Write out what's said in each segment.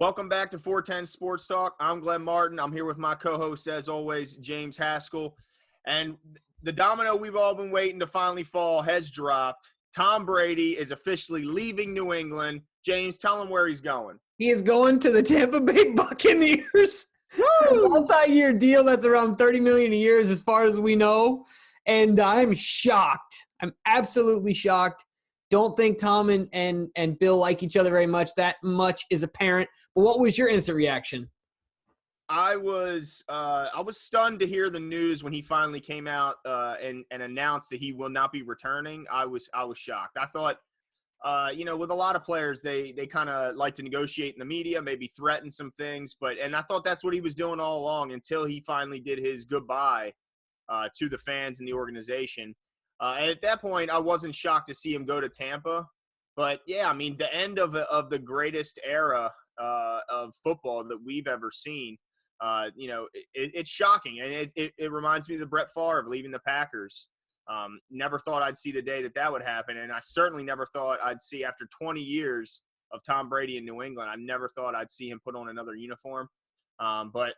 Welcome back to 410 Sports Talk. I'm Glenn Martin. I'm here with my co-host, as always, James Haskell. And the domino we've all been waiting to finally fall has dropped. Tom Brady is officially leaving New England. James, tell him where he's going. He is going to the Tampa Bay Buccaneers. A multi-year deal that's around $30 million a year as far as we know. And I'm shocked. I'm absolutely shocked. Don't think Tom and Bill like each other very much. That much is apparent. But what was your instant reaction? I was stunned to hear the news when he finally came out and announced that he will not be returning. I was shocked. I thought, with a lot of players, they kind of like to negotiate in the media, maybe threaten some things. And I thought that's what he was doing all along until he finally did his goodbye to the fans and the organization. And at that point, I wasn't shocked to see him go to Tampa. But, yeah, I mean, the end of the greatest era of football that we've ever seen. It's shocking. And it reminds me of the Brett Favre leaving the Packers. Never thought I'd see the day that would happen. And I certainly never thought I'd see, after 20 years of Tom Brady in New England, I never thought I'd see him put on another uniform. But,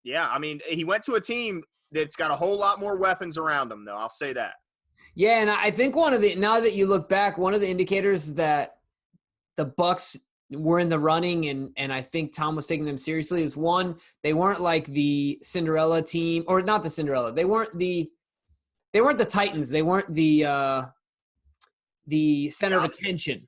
yeah, I mean, he went to a team that's got a whole lot more weapons around him, though. I'll say that. Yeah, and I think now that you look back, one of the indicators that the Bucs were in the running and I think Tom was taking them seriously is, one, they weren't like the Cinderella team, or not the Cinderella. They weren't the Titans. They weren't the center of attention,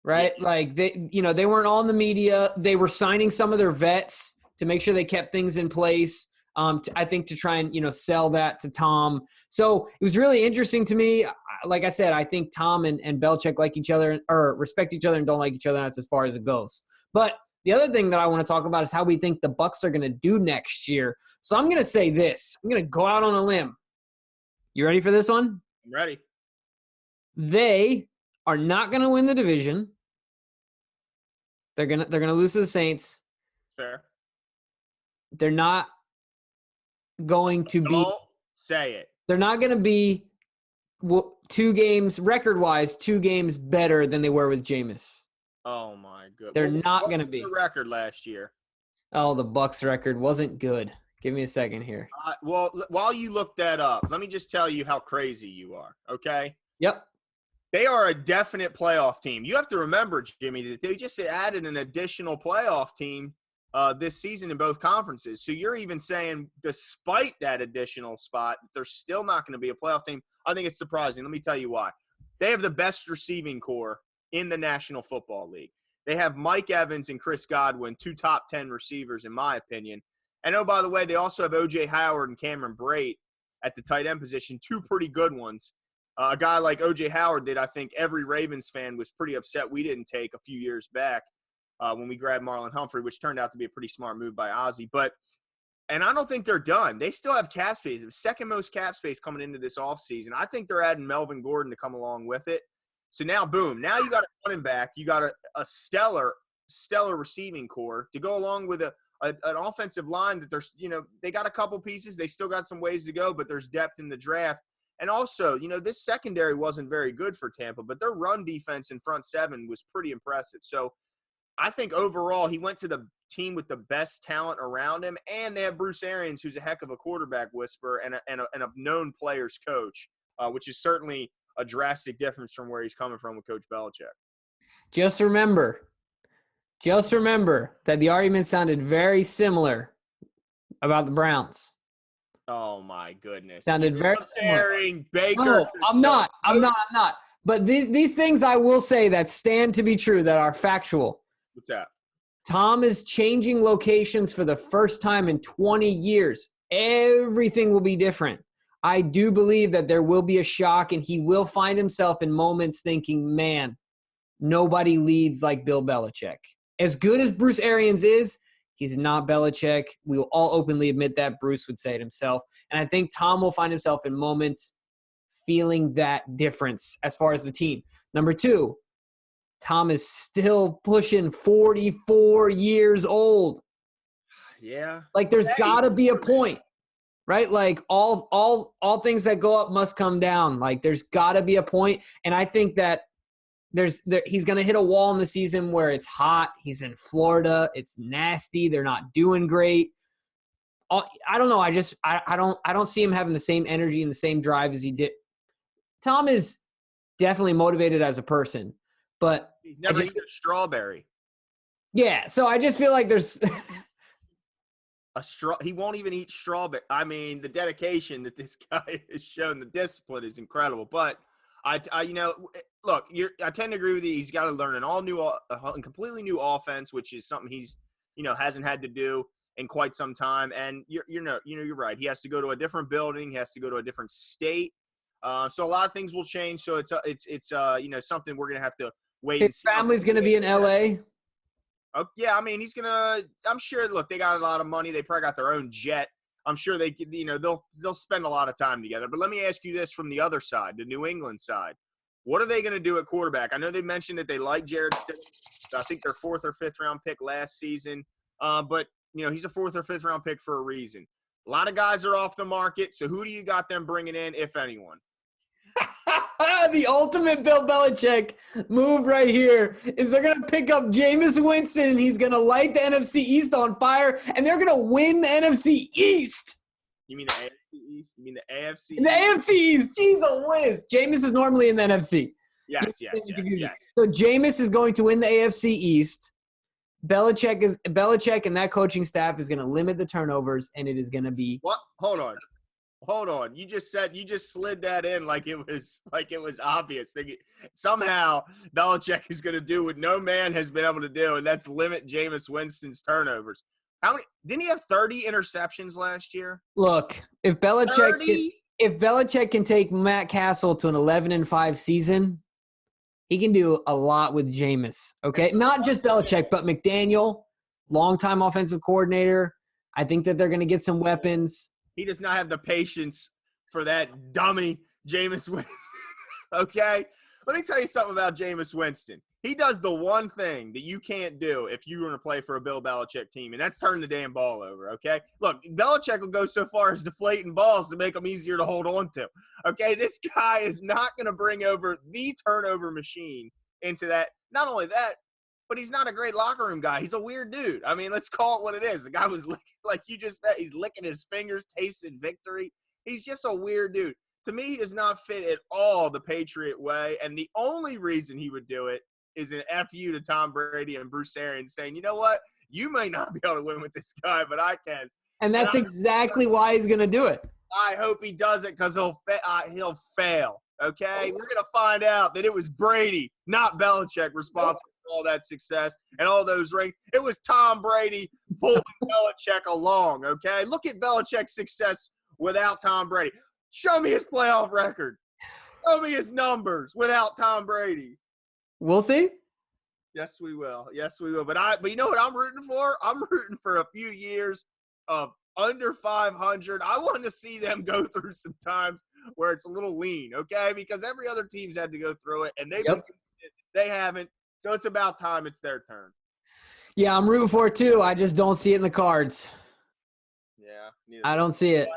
right? Yeah. Like they weren't all in the media. They were signing some of their vets to make sure they kept things in place. I think to try and, sell that to Tom. So it was really interesting to me. Like I said, I think Tom and Belichick like each other, or respect each other and don't like each other. That's as far as it goes. But the other thing that I want to talk about is how we think the Bucs are going to do next year. So I'm going to say this. I'm going to go out on a limb. You ready for this one? I'm ready. They are not going to win the division. They're going to lose to the Saints. Fair. They're not going to be. Don't say it. They're not going to be 2 games, record-wise, 2 games better than they were with Jameis. Oh, my goodness. They're not going to be. What was the record last year? Oh, the Bucs record wasn't good. Give me a second here. Well, while you look that up, let me just tell you how crazy you are, okay? Yep. They are a definite playoff team. You have to remember, Jimmy, that they just added an additional playoff team this season in both conferences. So you're even saying, despite that additional spot, they're still not going to be a playoff team. I think it's surprising. Let me tell you why. They have the best receiving core in the National Football League. They have Mike Evans and Chris Godwin, 2 top 10 receivers, in my opinion. And, oh, by the way, they also have O.J. Howard and Cameron Brate at the tight end position, 2 pretty good ones. A guy like O.J. Howard that I think every Ravens fan was pretty upset we didn't take a few years back when we grabbed Marlon Humphrey, which turned out to be a pretty smart move by Ozzie. And I don't think they're done. They still have cap space, the second most cap space coming into this offseason. I think they're adding Melvin Gordon to come along with it. So now, boom, now you got a running back. You got a stellar receiving core to go along with an offensive line that there's, they got a couple pieces. They still got some ways to go, but there's depth in the draft. And also, this secondary wasn't very good for Tampa, but their run defense in front seven was pretty impressive. So I think overall he went to the team with the best talent around him, and they have Bruce Arians, who's a heck of a quarterback whisperer and a known players coach, which is certainly a drastic difference from where he's coming from with Coach Belichick. Just remember that the argument sounded very similar about the Browns. Oh, my goodness. Sounded very similar. Baker. No, I'm not. But these things I will say that stand to be true, that are factual. What's that? Tom is changing locations for the first time in 20 years. Everything will be different. I do believe that there will be a shock, and he will find himself in moments thinking, man, nobody leads like Bill Belichick. As good as Bruce Arians is, he's not Belichick. We will all openly admit that. Bruce would say it himself. And I think Tom will find himself in moments feeling that difference as far as the team. Number 2, Tom is still pushing 44 years old. Yeah. Like, there's got to be a point, right? Like, all things that go up must come down. Like, there's got to be a point. And I think that he's going to hit a wall in the season where it's hot. He's in Florida. It's nasty. They're not doing great. I don't know. I don't see him having the same energy and the same drive as he did. Tom is definitely motivated as a person, but he's never eaten a strawberry. Yeah, so I just feel like there's he won't even eat strawberry. I mean, the dedication that this guy has shown, the discipline is incredible. But I look, I tend to agree with you. He's got to learn a completely new offense, which is something he's, hasn't had to do in quite some time. And you're right. He has to go to a different building. He has to go to a different state. So a lot of things will change. So it's something we're gonna have to wait and his see. family's gonna be in LA. Oh, yeah, I mean, I'm sure, look, they got a lot of money. They probably got their own jet. I'm sure they'll spend a lot of time together. But let me ask you this from the other side, the New England side. What are they going to do at quarterback? I know they mentioned that they like Jared Stidham. I think their 4th or 5th round pick last season. But, he's a 4th or 5th round pick for a reason. A lot of guys are off the market. So who do you got them bringing in, if anyone? The ultimate Bill Belichick move right here is they're going to pick up Jameis Winston, and he's going to light the NFC East on fire, and they're going to win the NFC East. You mean the AFC East? You mean the AFC East? The AFC East. Jeez, a whiz. Jameis is normally in the NFC. Yes. So Jameis is going to win the AFC East. Belichick and that coaching staff is going to limit the turnovers, and it is going to be – What? Hold on. You just slid that in like it was obvious. Somehow Belichick is going to do what no man has been able to do, and that's limit Jameis Winston's turnovers. How many? Didn't he have 30 interceptions last year? Look, if Belichick can take Matt Castle to an 11-5 season, he can do a lot with Jameis. Okay, not just Belichick, but McDaniel, longtime offensive coordinator. I think that they're going to get some weapons. He does not have the patience for that dummy Jameis Winston. Okay? Let me tell you something about Jameis Winston. He does the one thing that you can't do if you want to play for a Bill Belichick team, and that's turn the damn ball over, okay? Look, Belichick will go so far as deflating balls to make them easier to hold on to, okay? This guy is not going to bring over the turnover machine into that. Not only that, but he's not a great locker room guy. He's a weird dude. I mean, let's call it what it is. The guy was like you just bet. He's licking his fingers, tasting victory. He's just a weird dude. To me, he does not fit at all the Patriot way. And the only reason he would do it is an FU to Tom Brady and Bruce Arians saying, you know what? You may not be able to win with this guy, but I can. And that's exactly why he's going to do it. I hope he does it because he'll fail. Okay? We're going to find out that it was Brady, not Belichick, responsible for all that success and all those rings. It was Tom Brady pulling Belichick along, okay? Look at Belichick's success without Tom Brady. Show me his playoff record. Show me his numbers without Tom Brady. We'll see. Yes, we will. But you know what I'm rooting for? I'm rooting for a few years of under 500. I want to see them go through some times where it's a little lean, okay? Because every other team's had to go through it, and they haven't. So it's about time it's their turn. Yeah, I'm rooting for it too. I just don't see it in the cards. Yeah. I don't see it.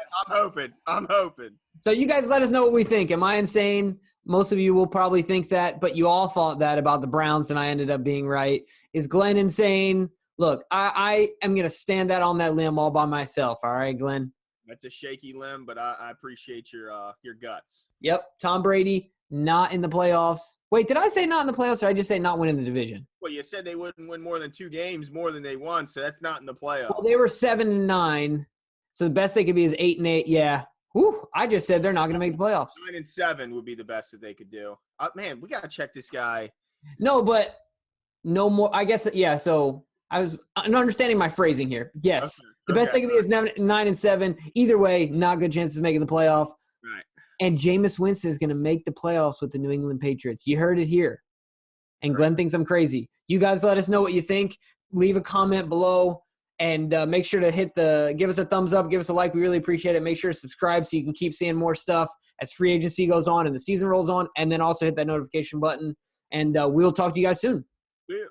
I'm hoping. So you guys let us know what we think. Am I insane? Most of you will probably think that, but you all thought that about the Browns, and I ended up being right. Is Glenn insane? Look, I am going to stand out on that limb all by myself. All right, Glenn? That's a shaky limb, but I appreciate your guts. Yep. Tom Brady, not in the playoffs. Wait, did I say not in the playoffs, or did I just say not winning the division? Well, you said they wouldn't win more than 2 games more than they won, so that's not in the playoffs. Well, they were 7-9, so the best they could be is 8-8. Yeah. Whew, I just said they're not going to make the playoffs. 9-7 would be the best that they could do. Man, we got to check this guy. No, but no more. I guess, yeah, so I was understanding my phrasing here. Yes. Okay. The best they can be is 9-7. Either way, not good chances of making the playoff. Right. And Jameis Winston is going to make the playoffs with the New England Patriots. You heard it here. And Glenn thinks I'm crazy. You guys let us know what you think. Leave a comment below. And make sure to give us a thumbs up, give us a like. We really appreciate it. Make sure to subscribe so you can keep seeing more stuff as free agency goes on and the season rolls on. And then also hit that notification button. And we'll talk to you guys soon. Yeah.